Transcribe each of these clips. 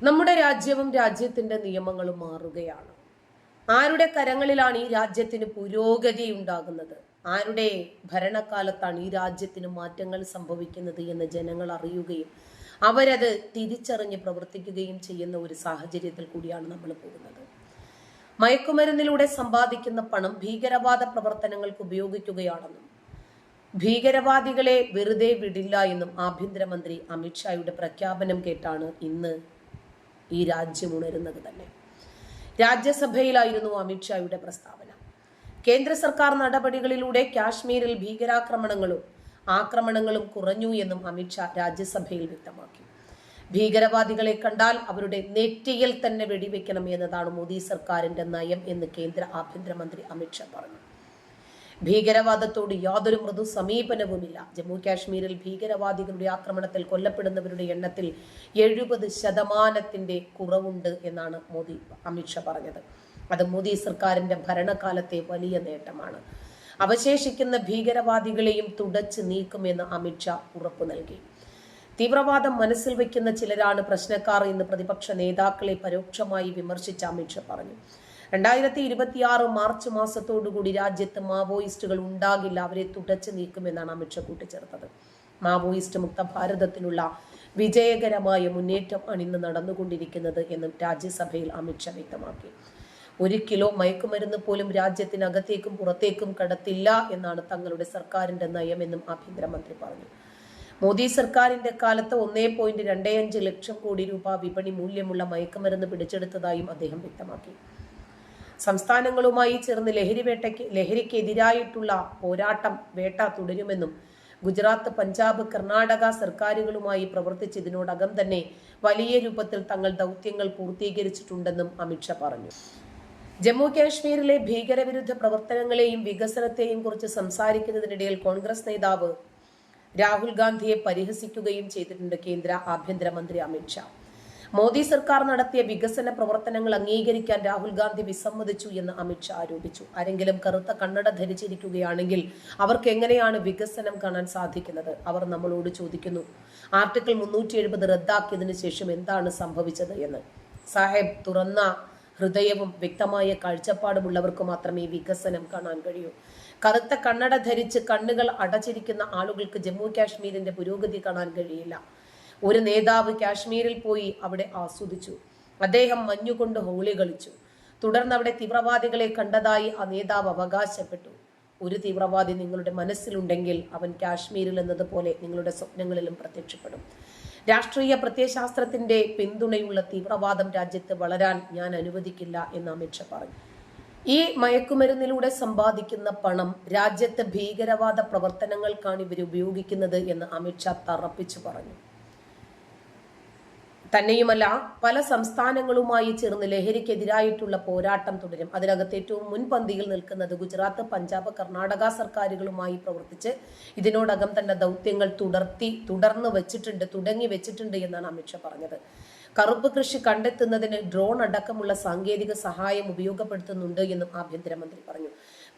നമ്മുടെ രാജ്യവും രാജ്യത്തിന്റെ നിയമങ്ങളും മാറുകയാണ്. ആരുടെ കരങ്ങളിലാണ് ഈ രാജ്യത്തിന് പുരോഗതി ഉണ്ടാകുന്നത്, ആരുടെ ഭരണകാലത്താണ് ഈ രാജ്യത്തിന് മാറ്റങ്ങൾ സംഭവിക്കുന്നത് എന്ന് ജനങ്ങൾ അറിയുകയും അവരത് തിരിച്ചറിഞ്ഞ് പ്രവർത്തിക്കുകയും ചെയ്യുന്ന ഒരു സാഹചര്യത്തിൽ കൂടിയാണ് നമ്മൾ പോകുന്നത്. മയക്കുമരുന്നിലൂടെ സമ്പാദിക്കുന്ന പണം ഭീകരവാദ പ്രവർത്തനങ്ങൾക്ക് ഉപയോഗിക്കുകയാണെന്നും ഭീകരവാദികളെ വെറുതെ വിടില്ല എന്നും ആഭ്യന്തരമന്ത്രി അമിത്ഷായുടെ പ്രഖ്യാപനം കേട്ടാണ് ഇന്ന് ഈ രാജ്യം ഉണരുന്നത് തന്നെ. രാജ്യസഭയിലായിരുന്നു അമിത്ഷായുടെ പ്രസ്താവന. കേന്ദ്ര സർക്കാർ നടപടികളിലൂടെ കാശ്മീരിൽ ആക്രമണങ്ങളും കുറഞ്ഞു എന്നും അമിത്ഷാ രാജ്യസഭയിൽ വ്യക്തമാക്കി. ഭീകരവാദികളെ കണ്ടാൽ അവരുടെ നെറ്റിയിൽ തന്നെ വെടിവെക്കണം എന്നതാണ് മോദി സർക്കാരിന്റെ നയം എന്ന് കേന്ദ്ര ആഭ്യന്തരമന്ത്രി അമിത്ഷാ പറഞ്ഞു. ഭീകരവാദത്തോട് യാതൊരു മൃദു സമീപനവുമില്ല. ജമ്മു കാശ്മീരിൽ ഭീകരവാദികളുടെ ആക്രമണത്തിൽ കൊല്ലപ്പെടുന്നവരുടെ എണ്ണത്തിൽ 70% കുറവുണ്ട് എന്നാണ് അമിത്ഷാ പറഞ്ഞത്. അത് മോദി സർക്കാരിന്റെ ഭരണകാലത്തെ വലിയ നേട്ടമാണ്. അവശേഷിക്കുന്ന ഭീകരവാദികളെയും തുടച്ചു നീക്കുമെന്ന് അമിത്ഷാ ഉറപ്പു നൽകി. തീവ്രവാദം മനസ്സിൽ വയ്ക്കുന്ന ചിലരാണ് പ്രശ്നക്കാർ എന്ന് പ്രതിപക്ഷ നേതാക്കളെ പരോക്ഷമായി വിമർശിച്ച അമിത്ഷാ പറഞ്ഞു. 2026 മാർച്ച് മാസത്തോടുകൂടി രാജ്യത്ത് മാവോയിസ്റ്റുകൾ ഉണ്ടാകില്ല, അവരെ തുടച്ചു നീക്കുമെന്നാണ് അമിത്ഷാ കൂട്ടിച്ചേർത്തത്. മാവോയിസ്റ്റ് മുക്ത ഭാരതത്തിനുള്ള വിജയകരമായ മുന്നേറ്റം ആണ് ഇന്ന് നടന്നുകൊണ്ടിരിക്കുന്നത് എന്നും രാജ്യസഭയിൽ അമിത്ഷാ വ്യക്തമാക്കി. 1 കിലോ മയക്കുമരുന്ന് പോലും രാജ്യത്തിനകത്തേക്കും പുറത്തേക്കും കടത്തില്ല എന്നാണ് തങ്ങളുടെ സർക്കാരിന്റെ നയമെന്നും ആഭ്യന്തരമന്ത്രി പറഞ്ഞു. മോദി സർക്കാരിന്റെ കാലത്ത് 1.25 ലക്ഷം കോടി രൂപ വിപണി മൂല്യമുള്ള മയക്കുമരുന്ന് പിടിച്ചെടുത്തതായും അദ്ദേഹം വ്യക്തമാക്കി. സംസ്ഥാനങ്ങളുമായി ചേർന്ന് ലഹരിക്കെതിരായിട്ടുള്ള വേട്ട തുടരുമെന്നും ഗുജറാത്ത്, പഞ്ചാബ്, കർണാടക സർക്കാരുകളുമായി പ്രവർത്തിച്ച് ഇതിനോടകം തന്നെ വലിയ രൂപത്തിൽ തങ്ങൾ ദൗത്യങ്ങൾ പൂർത്തീകരിച്ചിട്ടുണ്ടെന്നും അമിത്ഷാ പറഞ്ഞു. ജമ്മു കാശ്മീരിലെ ഭീകരവിരുദ്ധ പ്രവർത്തനങ്ങളെയും വികസനത്തെയും കുറിച്ച് സംസാരിക്കുന്നതിനിടയിൽ കോൺഗ്രസ് നേതാവ് രാഹുൽ ഗാന്ധിയെ പരിഹസിക്കുകയും ചെയ്തിട്ടുണ്ട് കേന്ദ്ര ആഭ്യന്തരമന്ത്രി അമിത്ഷാ. മോദി സർക്കാർ നടത്തിയ വികസന പ്രവർത്തനങ്ങൾ അംഗീകരിക്കാൻ രാഹുൽ ഗാന്ധി വിസമ്മതിച്ചു എന്ന് അമിത്ഷാ ആരോപിച്ചു. ആരെങ്കിലും കറുത്ത കണ്ണട ധരിച്ചിരിക്കുകയാണെങ്കിൽ അവർക്ക് എങ്ങനെയാണ് വികസനം കാണാൻ സാധിക്കുന്നത്? അവർ നമ്മളോട് ചോദിക്കുന്നു, ആർട്ടിക്കിൾ 370 റദ്ദാക്കിയതിനു ശേഷം എന്താണ് സംഭവിച്ചത് എന്ന്. സാഹേബ്, തുറന്ന ഹൃദയവും വ്യക്തമായ കാഴ്ചപ്പാടുമുള്ളവർക്ക് മാത്രമേ വികസനം കാണാൻ കഴിയൂ. കറുത്ത കണ്ണട ധരിച്ച് കണ്ണുകൾ അടച്ചിരിക്കുന്ന ആളുകൾക്ക് ജമ്മു കാശ്മീരിന്റെ പുരോഗതി കാണാൻ കഴിയില്ല. ഒരു നേതാവ് കാശ്മീരിൽ പോയി അവിടെ ആസ്വദിച്ചു. അദ്ദേഹം മഞ്ഞുകൊണ്ട് ഹോളി കളിച്ചു. തുടർന്ന് അവിടെ തീവ്രവാദികളെ കണ്ടതായി ആ നേതാവ് അവകാശപ്പെട്ടു. ഒരു തീവ്രവാദി നിങ്ങളുടെ മനസ്സിലുണ്ടെങ്കിൽ അവൻ കാശ്മീരിൽ എന്നതുപോലെ നിങ്ങളുടെ സ്വപ്നങ്ങളിലും പ്രത്യക്ഷപ്പെടും. രാഷ്ട്രീയ പ്രത്യയശാസ്ത്രത്തിന്റെ പിന്തുണയുള്ള തീവ്രവാദം രാജ്യത്ത് വളരാൻ ഞാൻ അനുവദിക്കില്ല എന്ന് അമിത്ഷാ പറഞ്ഞു. ഈ മയക്കുമരുന്നിലൂടെ സമ്പാദിക്കുന്ന പണം രാജ്യത്തെ ഭീകരവാദ പ്രവർത്തനങ്ങൾക്കാണ് ഇവർ ഉപയോഗിക്കുന്നത് എന്ന് അമിത്ഷാ തറപ്പിച്ചു പറഞ്ഞു. തന്നെയുമല്ല, പല സംസ്ഥാനങ്ങളുമായി ചേർന്ന് ലഹരിക്കെതിരായിട്ടുള്ള പോരാട്ടം തുടരും. അതിനകത്ത് ഏറ്റവും മുൻപന്തിയിൽ നിൽക്കുന്നത് ഗുജറാത്ത്, പഞ്ചാബ്, കർണാടക സർക്കാരുകളുമായി പ്രവർത്തിച്ച് ഇതിനോടകം തന്നെ ദൗത്യങ്ങൾ തുടങ്ങി വെച്ചിട്ടുണ്ട് എന്നാണ് അമിത്ഷാ പറഞ്ഞത്. കറുപ്പ് കൃഷി കണ്ടെത്തുന്നതിന് ഡ്രോൺ അടക്കമുള്ള സാങ്കേതിക സഹായം ഉപയോഗപ്പെടുത്തുന്നുണ്ട് എന്നും ആഭ്യന്തരമന്ത്രി പറഞ്ഞു.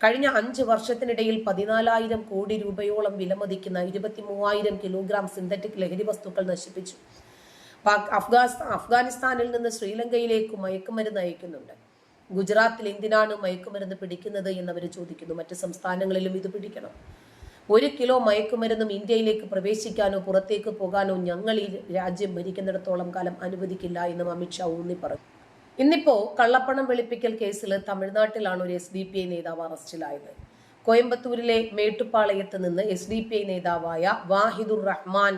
കഴിഞ്ഞ 5 വർഷത്തിനിടയിൽ 14,000 കോടി രൂപയോളം വിലമതിക്കുന്ന 23,000 കിലോഗ്രാം സിന്തറ്റിക് ലഹരി വസ്തുക്കൾ നശിപ്പിച്ചു. അഫ്ഗാനിസ്ഥാനിൽ നിന്ന് ശ്രീലങ്കയിലേക്ക് മയക്കുമരുന്ന് അയക്കുന്നുണ്ട്. ഗുജറാത്തിൽ എന്തിനാണ് മയക്കുമരുന്ന് പിടിക്കുന്നത് എന്നവർ ചോദിക്കുന്നു. മറ്റ് സംസ്ഥാനങ്ങളിലും ഇത് പിടിക്കണം. 1 കിലോ മയക്കുമരുന്നും ഇന്ത്യയിലേക്ക് പ്രവേശിക്കാനോ പുറത്തേക്ക് പോകാനോ ഞങ്ങൾ ഈ രാജ്യം ഭരിക്കുന്നിടത്തോളം കാലം അനുവദിക്കില്ല എന്നും അമിത്ഷാ ഊന്നി പറഞ്ഞു. ഇന്നിപ്പോ കള്ളപ്പണം വെളുപ്പിക്കൽ കേസിൽ തമിഴ്നാട്ടിലാണ് ഒരു SDPI നേതാവ് അറസ്റ്റിലായത്. കോയമ്പത്തൂരിലെ മേട്ടുപ്പാളയത്ത് നിന്ന് SDPI നേതാവായ വാഹിദുർ റഹ്മാൻ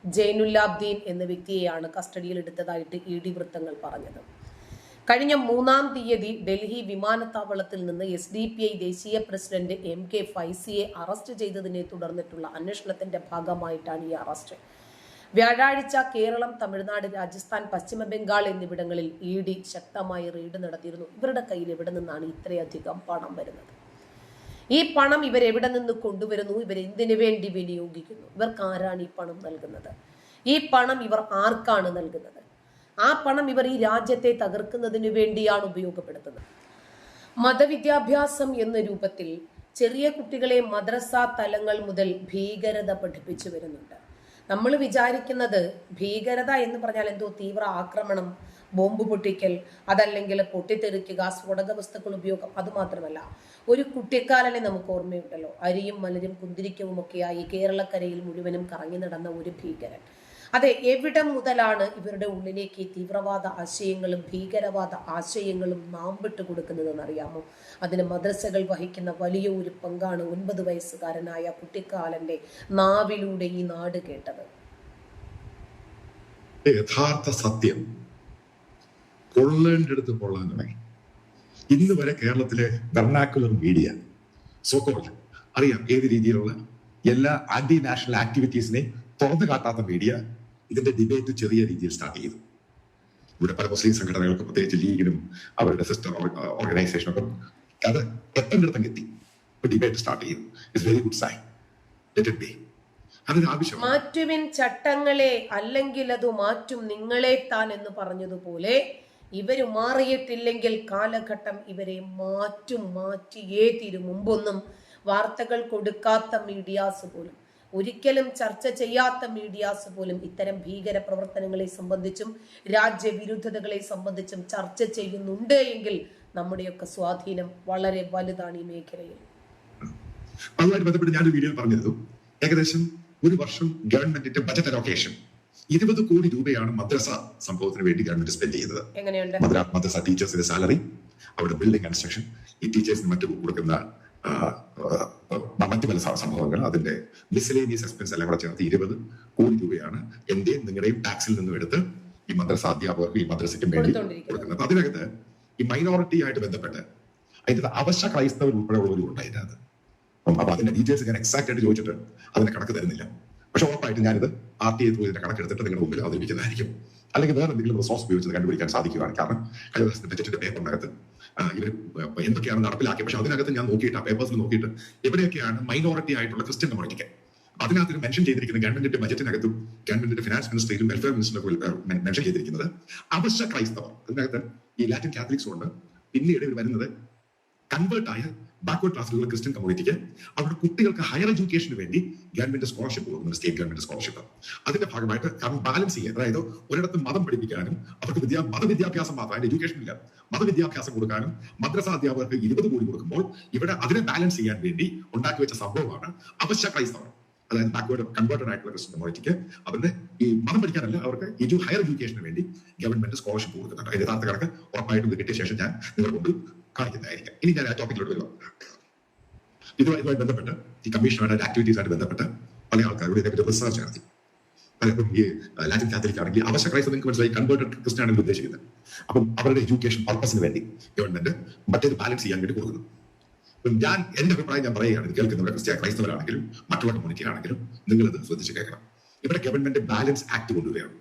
ജൈനുല്ലാബ്ദീൻ എന്ന വ്യക്തിയെയാണ് കസ്റ്റഡിയിൽ എടുത്തതായിട്ട് ED വൃത്തങ്ങൾ പറഞ്ഞത്. കഴിഞ്ഞ 3-ാം തീയതി ഡൽഹി വിമാനത്താവളത്തിൽ നിന്ന് SDPI ദേശീയ പ്രസിഡന്റ് MK ഫൈസിയെ അറസ്റ്റ് ചെയ്തതിനെ തുടർന്നിട്ടുള്ള അന്വേഷണത്തിന്റെ ഭാഗമായിട്ടാണ് ഈ അറസ്റ്റ്. വ്യാഴാഴ്ച കേരളം, തമിഴ്നാട്, രാജസ്ഥാൻ, പശ്ചിമ ബംഗാൾ എന്നിവിടങ്ങളിൽ ED ശക്തമായ റെയ്ഡ് നടത്തിയിരുന്നു. ഇവരുടെ കയ്യിൽ എവിടെ നിന്നാണ് ഇത്രയധികം പണം വരുന്നത്? ഈ പണം ഇവരെവിടെ നിന്ന് കൊണ്ടുവരുന്നു? ഇവരെന്തിനു വേണ്ടി വിനിയോഗിക്കുന്നു? ഇവർക്ക് ആരാണ് ഈ പണം നൽകുന്നത്? ഈ പണം ഇവർ ആർക്കാണ് നൽകുന്നത്? ആ പണം ഇവർ ഈ രാജ്യത്തെ തകർക്കുന്നതിന് വേണ്ടിയാണ് ഉപയോഗപ്പെടുത്തുന്നത്. മതവിദ്യാഭ്യാസം എന്ന രൂപത്തിൽ ചെറിയ കുട്ടികളെ മദ്രസ തലങ്ങൾ മുതൽ ഭീകരത പഠിപ്പിച്ചു വരുന്നുണ്ട്. നമ്മൾ വിചാരിക്കുന്നത് ഭീകരത എന്ന് പറഞ്ഞാൽ എന്തോ തീവ്ര ആക്രമണം, ബോംബ് പൊട്ടിക്കൽ, അതല്ലെങ്കിൽ പൊട്ടിത്തെറിക്കുക, സ്ഫോടക വസ്തുക്കൾ ഉപയോഗം, അതുമാത്രമല്ല. ഒരു കുട്ടിക്കാലനെ നമുക്ക് ഓർമ്മയുണ്ടല്ലോ, അരിയും മലരും കുന്തിരിക്കവും ഒക്കെയായി കേരളക്കരയിൽ മുഴുവനും കറങ്ങി നടന്ന ഒരു ഭീകരൻ. അതെ, എവിടം മുതലാണ് ഇവരുടെ ഉള്ളിലേക്ക് തീവ്രവാദ ആശയങ്ങളും ഭീകരവാദ ആശയങ്ങളും നാമ്പിട്ട് കൊടുക്കുന്നതെന്ന് അറിയാമോ? അതിന് മദ്രസകൾ വഹിക്കുന്ന വലിയ ഒരു പങ്കാണ് 9 വയസ്സുകാരനായ കുട്ടിക്കാലന്റെ നാവിലൂടെ ഈ നാട് കേട്ടത്. യഥാർത്ഥ സത്യം കൊള്ളേണ്ടടുത്ത് കൊള്ളാൻ തുടങ്ങി. ഇന്ന് വരെ കേരളത്തിലെ വെർണാക്കുലർ മീഡിയ സോക്കോൾഡ് അറിയാം ഏത് രീതിയിലുള്ള എല്ലാ ആന്റി നാഷണൽ ആക്ടിവിറ്റീസിനെ തുറന്നു കാട്ടാത്ത മീഡിയ ഇതിന്റെ ഡിബേറ്റ് ചെറിയ രീതിയിൽ സ്റ്റാർട്ട് ചെയ്തു. ഇവിടെ പല മുസ്ലിം സംഘടനകൾക്കും പ്രത്യേകിച്ച് ലീഗിനും അവരുടെ സിസ്റ്റർ ഓർഗനൈസേഷനൊക്കെ അത് എത്തേണ്ടിടത്തങ്ങ് എത്തി. ഡിബേറ്റ് സ്റ്റാർട്ട് ചെയ്തു. It's very good sign. Let it be. അതിനാവശ്യം മാറ്റുവിൻ ചട്ടങ്ങളെ, അല്ലെങ്കിൽ അത് മാറ്റും നിങ്ങളെ താൻ എന്ന് പറഞ്ഞതുപോലെ ഇവര് മാറിയിട്ടില്ലെങ്കിൽ കാലഘട്ടം ഇവരെ മാറ്റിയേ തീരും. മുമ്പൊന്നും വാർത്തകൾ കൊടുക്കാത്ത മീഡിയാസ് പോലും, ഒരിക്കലും ചർച്ച ചെയ്യാത്ത മീഡിയാസ് പോലും ഇത്തരം ഭീകര പ്രവർത്തനങ്ങളെ സംബന്ധിച്ചും രാജ്യവിരുദ്ധതകളെ സംബന്ധിച്ചും ചർച്ച ചെയ്യുന്നുണ്ട് എങ്കിൽ നമ്മുടെയൊക്കെ സ്വാധീനം വളരെ വലുതാണ് ഈ മേഖലയിൽ. അതുമായി ബന്ധപ്പെട്ട് ഞാനൊരു വീഡിയോ പറഞ്ഞിരുന്നു. ഏകദേശം ഒരു വർഷം ഗവൺമെന്റിന്റെ ബജറ്റ് അലോക്കേഷൻ 20 കോടി രൂപയാണ് മദ്രസ സംഭവത്തിന് വേണ്ടി ഗവൺമെന്റ് സ്പെൻഡ് ചെയ്തത്. എങ്ങനെയുണ്ട്? മദ്രസ ടീച്ചേഴ്സിന്റെ സാലറി, അവിടെ ബിൽഡിംഗ് കൺസ്ട്രക്ഷൻ, ഈ ടീച്ചേഴ്സിന് മറ്റു കൊടുക്കുന്ന മറ്റു പല സംഭവങ്ങൾ, അതിന്റെ മിസ്ലേനിയസ് എക്സ്പെൻസ് എല്ലാം കൂടെ ചേർത്ത് 20 കോടി രൂപയാണ് എന്റെയും നിങ്ങളുടെയും ടാക്സിൽ നിന്നും എടുത്ത് ഈ മദ്രസ അധ്യാപകർക്ക്, ഈ മദ്രസയ്ക്കും വേണ്ടി കൊടുക്കുന്നത്. അതിനകത്ത് ഈ മൈനോറിറ്റി ആയിട്ട് ബന്ധപ്പെട്ട് അതിന്റെ അവശ്യ ക്രൈസ്തവർ ഉൾപ്പെടെയുള്ളവരും ഉണ്ട് അതിനകത്ത്. അപ്പൊ അതിന്റെ ഡീറ്റെയിൽസ് ഞാൻ എക്സാക്ട് ആയിട്ട് ചോദിച്ചിട്ട് അതിന്റെ കണക്ക് തരുന്നില്ല. പക്ഷെ ഉറപ്പായിട്ട് ഞാനിത് RTA ത്രൂ ഇതിന്റെ കണക്കെടുത്തിട്ട് നിങ്ങളുടെ മുമ്പിൽ അവതരിപ്പിക്കുന്നതായിരിക്കും. അല്ലെങ്കിൽ വേറെ എന്തെങ്കിലും റിസോഴ്സ് ഉപയോഗിച്ച് കണ്ടുപിടിക്കാൻ സാധിക്കുകയാണ്. കാരണം കഴിഞ്ഞ ദിവസത്തെ ബജറ്റിന്റെ പേപ്പറിനകത്ത് ഇവർ എന്തൊക്കെയാണ് നടപ്പിലാക്കിയത്, പക്ഷെ അതിനകത്ത് ഞാൻ നോക്കിയിട്ട് ആ പേപ്പേഴ്സിൽ നോക്കിയിട്ട് എവിടെയൊക്കെയാണ് മൈനോറിറ്റി ആയിട്ടുള്ള ക്രിസ്ത്യൻ കമ്മ്യൂണിറ്റിക്ക് അതിനകത്ത് മെൻഷൻ ചെയ്തിരിക്കുന്ന ഗവൺമെന്റിന്റെ ബജറ്റിനകത്തും ഗവൺമെന്റിന്റെ ഫിനാൻസ് മിനിസ്റ്ററിലും വെൽഫെയർ മിനിസ്റ്ററിലും മെൻഷൻ ചെയ്തിരിക്കുന്നത് അവശ്യ ക്രൈസ്തവർ. അതിനകത്ത് ഈ ലാറ്റിൻ കാത്തലിക്സും ഉണ്ട്. പിന്നീട് ഇവർ വരുന്നത് കൺവേർട്ട് ആയ ബാക്ക്വേർഡ് ക്ലാസ്സിലുള്ള ക്രിസ്ത്യൻ കമ്മ്യൂണിറ്റിക്ക് അവരുടെ കുട്ടികൾക്ക് ഹയർ എഡ്യൂക്കേഷന് വേണ്ടി ഗവൺമെന്റ് സ്കോളർഷിപ്പ് കൊടുക്കുന്നുണ്ട്, സ്റ്റേറ്റ് ഗവൺമെന്റ് സ്കോളർഷിപ്പ്. അതിന്റെ ഭാഗമായിട്ട് കാരണം ബാലൻസ് ചെയ്യാൻ, അതായത് ഒരിടത്ത് മതം പഠിപ്പിക്കാനും അവർക്ക് മതവിദ്യാഭ്യാസം മാത്രം, അതിന്റെ എഡ്യൂക്കേഷൻ ഇല്ല, മതവിദ്യാഭ്യാസം കൊടുക്കാനും മദ്രസ അധ്യാപകർക്ക് 20 കോടി കൊടുക്കുമ്പോൾ ഇവിടെ അതിനെ ബാലൻസ് ചെയ്യാൻ വേണ്ടി ഉണ്ടാക്കി വെച്ച സംഭവമാണ് അവശ്യ ക്രൈസ്തവർ. അതായത് ബാക്ക്വേർഡ് കൺവേർട്ടഡ് ആയിട്ടുള്ള ക്രിസ്ത്യൻ കമ്മ്യൂണിറ്റിക്ക് അവരുടെ ഈ മതം പഠിക്കാനല്ല, അവർക്ക് ഹയർ എഡ്യൂക്കേഷന് വേണ്ടി ഗവൺമെന്റ് സ്കോളർഷിപ്പ് കൊടുക്കുന്നുണ്ട്. അതിന്റെ യഥാർത്ഥ കണക്ക് ഉറപ്പായിട്ടും ഇത് കിട്ടിയ ശേഷം ഞാൻ നിങ്ങൾ കൊണ്ട് കാണിക്കുന്നതായിരിക്കും. ഇനി ഞാൻ ആ ടോപ്പിക്കിലോട്ട് വരുമോ? ഇതുമായി ബന്ധപ്പെട്ട് ഈ കമ്മീഷനുമായിട്ട് ആക്ടിവിറ്റീസായിട്ട് ബന്ധപ്പെട്ട് പല ആൾക്കാരോട് ഇതിനെപ്പറ്റി റിസർച്ച് നടത്തി. പലപ്പോഴും ഈ ലാറ്റിൻ കാത്തലിക് ആണെങ്കിൽ അവശ്യ ക്രൈസ്തവർ നിങ്ങൾക്ക് മനസ്സിലായി കൺവേർട്ടഡ് ക്രിസ്ത്യൻ ആണെങ്കിൽ ഉദ്ദേശിക്കുന്നത്. അപ്പം അവരുടെ എഡ്യൂക്കേഷൻ പർപ്പസിന് വേണ്ടി ഗവൺമെന്റ് മറ്റേത് ബാലൻസ് ചെയ്യാൻ വേണ്ടി കൊടുക്കുന്നു. ഞാൻ എന്റെ അഭിപ്രായം ഞാൻ പറയുകയാണ്, കേൾക്കുന്നവരെ ക്രൈസ്തവരാണെങ്കിലും മറ്റുള്ള കമ്മ്യൂണിറ്റി ആണെങ്കിലും നിങ്ങളിത് ശ്രദ്ധിച്ച് കേൾക്കണം. ഇവിടെ ഗവൺമെന്റ് ബാലൻസ് ആക്ട് കൊണ്ടുവരികയാണ്.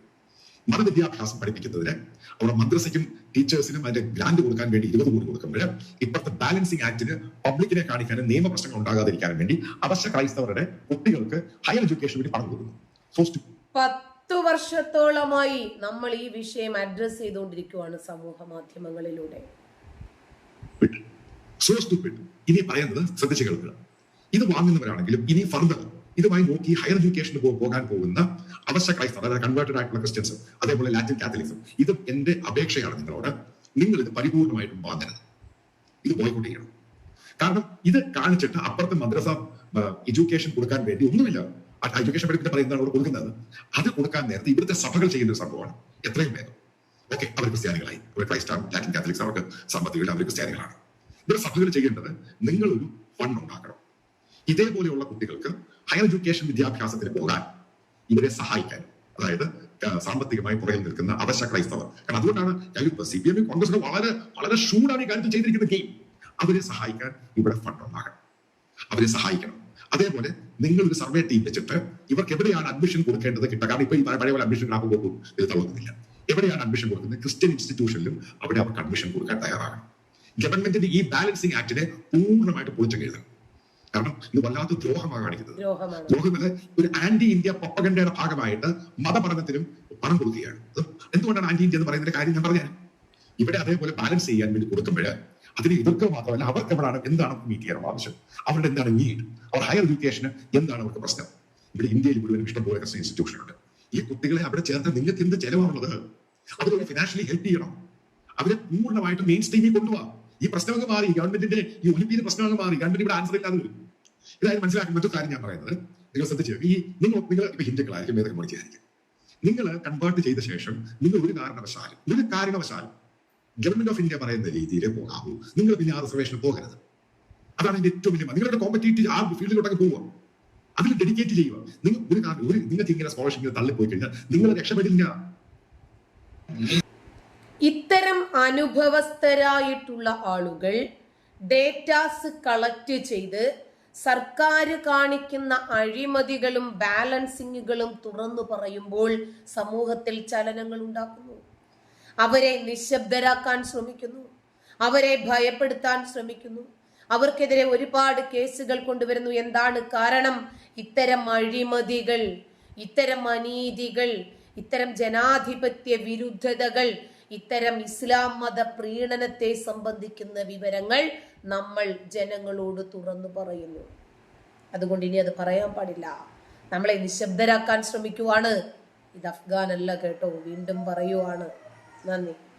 മതവിദ്യാഭ്യാസം പഠിപ്പിക്കുന്നതിന് അവിടെ മദ്രസയ്ക്കും ടീച്ചേഴ്സിനും അതിന്റെ ഗ്രാന്റ് കൊടുക്കാൻ വേണ്ടി 20 കോടി കൊടുക്കുമ്പോൾ ഇപ്പോഴത്തെ ബാലൻസിംഗ് ആക്ടിന് പബ്ലിക്കിനെ കാണിക്കാനും നിയമപ്രശ്നങ്ങൾ ഉണ്ടാകാതിരിക്കാനും വേണ്ടി അവശ്യ ക്രൈസ്തവരുടെ കുട്ടികൾക്ക് ഹയർ എഡ്യൂക്കേഷൻ വേണ്ടി പണം കൊടുക്കുന്നു. 10 വർഷത്തോളമായി നമ്മൾ ഈ വിഷയം അഡ്രസ് ചെയ്തുകൊണ്ടിരിക്കുകയാണ് സമൂഹ മാധ്യമങ്ങളിലൂടെ. ഇനി പറയുന്നത് ശ്രദ്ധിച്ചു കേൾക്കുക. ഇത് വാങ്ങുന്നവരാണെങ്കിലും ഇനി ഫർദർ ഇതുമായി നോക്കി ഹയർ എഡ്യൂക്കേഷന് പോകാൻ പോകുന്ന അവശ്യ ക്രൈസ്തവർ, അതായത് കൺവേർട്ടഡ് ആയിട്ടുള്ള ക്രിസ്ത്യൻസ്, അതേപോലെ ലാറ്റിൻ കാത്തലിക്സും, ഇത് എന്റെ അപേക്ഷയാണ് നിങ്ങളോട്. നിങ്ങൾ ഇത് പരിപൂർണമായിട്ടും വാങ്ങരുത്, ഇത് ബോയ്ക്കോട്ട് ചെയ്യണം. കാരണം ഇത് കാണിച്ചിട്ട് അപ്പുറത്തെ മദ്രസ എഡ്യൂക്കേഷൻ കൊടുക്കാൻ വേണ്ടി ഒന്നുമില്ല, എഡ്യൂക്കേഷൻ പഠിപ്പിച്ച് പറയുന്നതാണ് അവർ കൊടുക്കുന്നത്. അത് കൊടുക്കാൻ നേരത്തെ ഇവിടുത്തെ സഭകൾ ചെയ്യുന്ന ഒരു സംഭവമാണ്. എത്രയും വേഗം ഓക്കെ, അവർ ക്രിസ്ത്യാനികളായി, അവർ ക്രൈസ്റ്റാണ്, ലാറ്റിൻ കാത്തലിക്സ്, അവർക്ക് സാമ്പത്തികമായി അവർ ക്രിസ്ത്യാനികളാണ്. ഇവിടെ സഭകൾ ചെയ്യേണ്ടത് നിങ്ങളൊരു ഫണ്ട് ഉണ്ടാക്കണം. ഇതേപോലെയുള്ള കുട്ടികൾക്ക് ഹയർ എഡ്യൂക്കേഷൻ വിദ്യാഭ്യാസത്തിന് പോകാൻ ഇവരെ സഹായിക്കാൻ, അതായത് സാമ്പത്തികമായി പുറകിൽ നിൽക്കുന്ന അവശ്യ ക്രൈസ്തവർ. കാരണം അതുകൊണ്ടാണ് CPM കോൺഗ്രസ് വളരെ വളരെ ഷൂഡാണ് ഈ കാര്യത്തിൽ ചെയ്തിരിക്കുന്ന ഗെയിം. അവരെ സഹായിക്കാൻ ഇവിടെ ഫണ്ട് ഉണ്ടാകണം, അവരെ സഹായിക്കണം. അതേപോലെ നിങ്ങൾ ഒരു സർവേ ടീം വെച്ചിട്ട് ഇവർക്ക് എവിടെയാണ് അഡ്മിഷൻ കൊടുക്കേണ്ടത് കിട്ടുക. കാരണം ഇപ്പൊ ഈ പഴയ പോലെ അഡ്മിഷൻ ഗ്രാഫ് പോകും, ഇത് തള്ളുന്നില്ല. എവിടെയാണ് അഡ്മിഷൻ കൊടുക്കുന്നത്? ക്രിസ്ത്യൻ ഇൻസ്റ്റിറ്റ്യൂഷനിലും അവിടെ അവർക്ക് അഡ്മിഷൻ കൊടുക്കാൻ തയ്യാറാകണം. ഗവൺമെന്റിന്റെ ഈ ബാലൻസിംഗ് ആക്ടിനെ പൂർണ്ണമായിട്ട് പൊളിച്ചു എഴുതണം. കാരണം ഇത് വല്ലാത്ത ദ്രോഹമാണ് കാണിക്കുന്നത്. ദ്രോഹമെന്ന് ഒരു ആന്റി ഇന്ത്യ പ്രൊപ്പഗൻഡയുടെ ഭാഗമായിട്ട് മതപഠനത്തിനും പണം കൊടുക്കുകയാണ്. എന്തുകൊണ്ടാണ് ആന്റി ഇന്ത്യ എന്ന് പറയുന്നതിന്റെ കാര്യം ഞാൻ പറഞ്ഞാൽ, ഇവിടെ അതേപോലെ ബാലൻസ് ചെയ്യാൻ വേണ്ടി കൊടുക്കുമ്പോൾ അതിന് ഇവർക്ക് മാത്രമല്ല അവർക്ക് എന്താണ് മീറ്റ് ചെയ്യാനുള്ള ആവശ്യം, അവരുടെ എന്താണ് നീഡ്, അവർ ഹയർ എഡ്യൂക്കേഷന് എന്താണ് അവർക്ക് പ്രശ്നം. ഇവിടെ ഇന്ത്യയിൽ മുഴുവൻ ഇഷ്ടംപോലെ കസ്റ്റഡി ഇൻസ്റ്റിറ്റ്യൂഷൻ ഉണ്ട്. ഈ കുട്ടികളെ അവിടെ ചേർത്ത് നിങ്ങൾക്ക് എന്ത് ചെലവാണുള്ളത്? അവരെ ഫിനാൻഷ്യലി ഹെൽപ്പ് ചെയ്യണം. അവരെ പൂർണ്ണമായിട്ട് മെയിൻ സ്ട്രീമിൽ കൊണ്ടുപോകാം. ഈ പ്രശ്നമൊക്കെ മാറി, ഗവൺമെന്റിന്റെ ഈ ഒളിമ്പിയൻ പ്രശ്നമൊക്കെ മാറി, ഗവൺമെന്റ് ഇവിടെ ആൻസർ ഇല്ലാതെ വരും. ഇതായത് മനസ്സിലാക്കുന്ന മറ്റൊരു കാര്യം ഞാൻ പറയുന്നത്, നിങ്ങൾ ശ്രദ്ധിച്ചു, ഈ നിങ്ങൾ ഇപ്പൊ ഹിന്ദുക്കളായിരിക്കും, ഏതൊക്കെ മണിച്ചായിരിക്കും, നിങ്ങൾ കൺവേർട്ട് ചെയ്ത ശേഷം നിങ്ങൾ ഒരു കാരണവശാലും ഗവൺമെന്റ് ഓഫ് ഇന്ത്യ പറയുന്ന രീതിയിൽ പോകാവൂ. നിങ്ങൾ പിന്നെ ആ റിസർവേഷന് പോകരുത്. അതാണ് എന്റെ ഏറ്റവും വലിയ. നിങ്ങളുടെ കോമ്പറ്റേറ്റീവ് ആ ഫീൽഡിലോട്ടൊക്കെ പോവുക, അതിൽ ഡെഡിക്കേറ്റ് ചെയ്യുക. നിങ്ങൾക്ക് ഇങ്ങനെ സ്കോളർഷിപ്പ് തള്ളിപ്പോയി കഴിഞ്ഞാൽ നിങ്ങൾ രക്ഷപ്പെടില്ല. ഇത്തരം അനുഭവസ്ഥരായിട്ടുള്ള ആളുകൾ ഡേറ്റാസ് കളക്ട് ചെയ്ത് സർക്കാർ കാണിക്കുന്ന അഴിമതികളും ബാലൻസിങ്ങുകളും തുറന്നു പറയുമ്പോൾ സമൂഹത്തിൽ ചലനങ്ങൾ ഉണ്ടാക്കുന്നു. അവരെ നിശബ്ദരാക്കാൻ ശ്രമിക്കുന്നു, അവരെ ഭയപ്പെടുത്താൻ ശ്രമിക്കുന്നു, അവർക്കെതിരെ ഒരുപാട് കേസുകൾ കൊണ്ടുവരുന്നു. എന്താണ് കാരണം? ഇത്തരം അഴിമതികൾ, ഇത്തരം അനീതികൾ, ഇത്തരം ജനാധിപത്യ വിരുദ്ധതകൾ, ഇത്തരം ഇസ്ലാം മത പ്രീണനത്തെ സംബന്ധിക്കുന്ന വിവരങ്ങൾ നമ്മൾ ജനങ്ങളോട് തുറന്നു പറയുന്നു. അതുകൊണ്ട് ഇനി അത് പറയാൻ പാടില്ല. നമ്മളെ നിശബ്ദരാക്കാൻ ശ്രമിക്കുവാണ്. ഇത് അഫ്ഗാൻ അല്ല കേട്ടോ, വീണ്ടും പറയുവാണ്. നന്ദി.